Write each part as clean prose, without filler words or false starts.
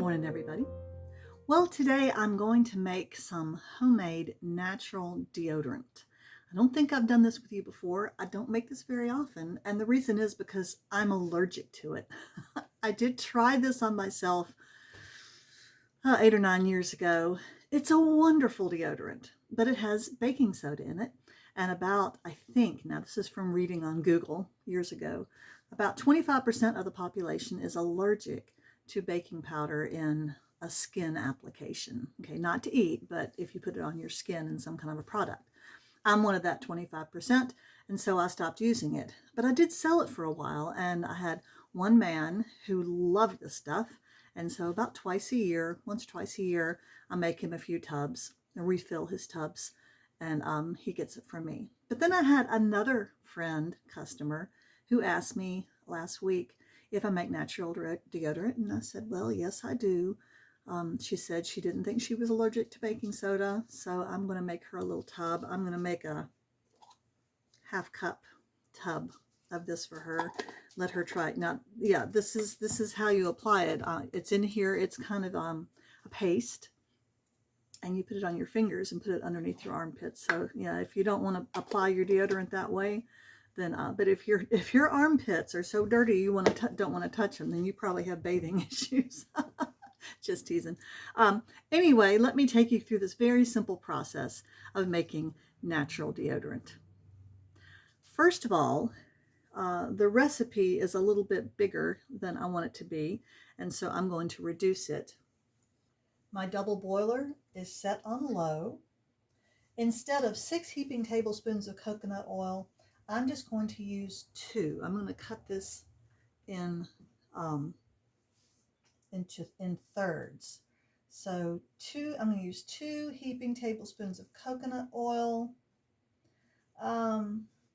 morning, everybody. Well, today I'm going to make some homemade natural deodorant. I don't think I've done this with you before. I don't make this very often, and the reason is because I'm allergic to it. I did try this on myself 8 or 9 years ago. It's a wonderful deodorant, but it has baking soda in it. And I think, now this is from reading on Google years ago, about 25% of the population is allergic to baking powder in a skin application. Okay, not to eat, but if you put it on your skin in some kind of a product. I'm one of that 25%, and so I stopped using it. But I did sell it for a while, and I had one man who loved this stuff. And so about once or twice a year, I make him a few tubs and refill his tubs, and he gets it from me. But then I had another customer, who asked me last week if I make natural deodorant, and I said, well, yes, I do. She said she didn't think she was allergic to baking soda, so I'm going to make her a little tub. I'm going to make a half-cup tub of this for her. Let her try it. Now, yeah, this is how you apply it. It's in here. It's kind of a paste, and you put it on your fingers and put it underneath your armpits. So yeah, if you don't want to apply your deodorant that way, then but if your armpits are so dirty you don't want to touch them, then you probably have bathing issues. Just teasing. Anyway, let me take you through this very simple process of making natural deodorant. First of all, the recipe is a little bit bigger than I want it to be, and so I'm going to reduce it. My double boiler is set on low. Instead of 6 heaping tablespoons of coconut oil, I'm just going to use 2. I'm going to cut this in thirds. So I'm going to use 2 heaping tablespoons of coconut oil,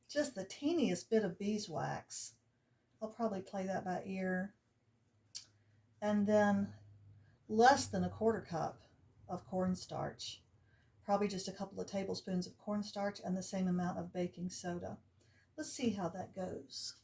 just the teeniest bit of beeswax. I'll probably play that by ear. And then less than a 1/4 cup of cornstarch, probably just a couple of tablespoons of cornstarch and the same amount of baking soda. Let's see how that goes.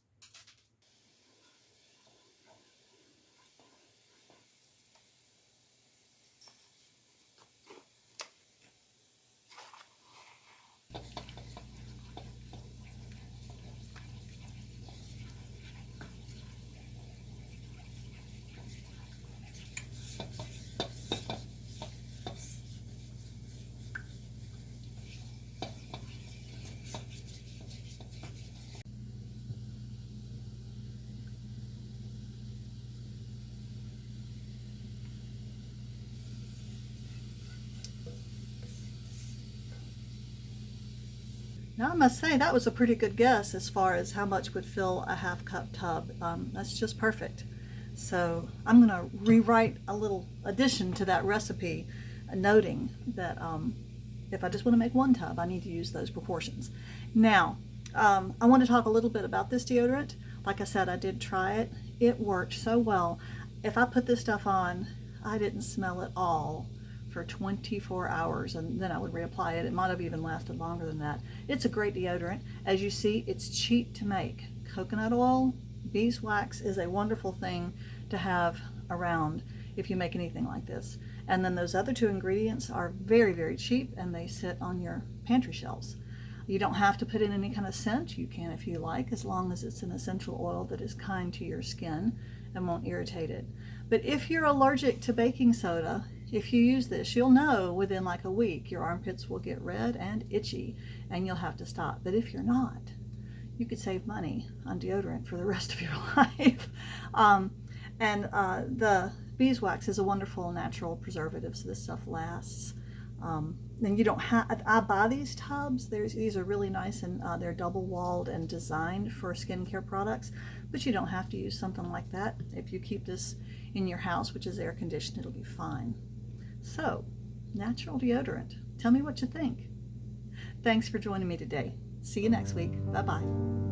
Now, I must say that was a pretty good guess as far as how much would fill a half-cup tub. That's just perfect. So I'm going to rewrite a little addition to that recipe, noting that if I just want to make 1 tub, I need to use those proportions. Now, I want to talk a little bit about this deodorant. Like I said, I did try it. It worked so well. If I put this stuff on, I didn't smell it all for 24 hours, and then I would reapply it. It might have even lasted longer than that. It's a great deodorant. As you see, it's cheap to make. Coconut oil, beeswax is a wonderful thing to have around if you make anything like this. And then those other 2 ingredients are very, very cheap, and they sit on your pantry shelves. You don't have to put in any kind of scent. You can if you like, as long as it's an essential oil that is kind to your skin and won't irritate it. But if you're allergic to baking soda, if you use this, you'll know within like a week your armpits will get red and itchy and you'll have to stop. But if you're not, you could save money on deodorant for the rest of your life. The beeswax is a wonderful natural preservative, so this stuff lasts. And you don't have, I buy these tubs. These are really nice, and they're double walled and designed for skincare products, but you don't have to use something like that. If you keep this in your house, which is air conditioned, it'll be fine. So, natural deodorant. Tell me what you think. Thanks for joining me today. See you next week. Bye-bye.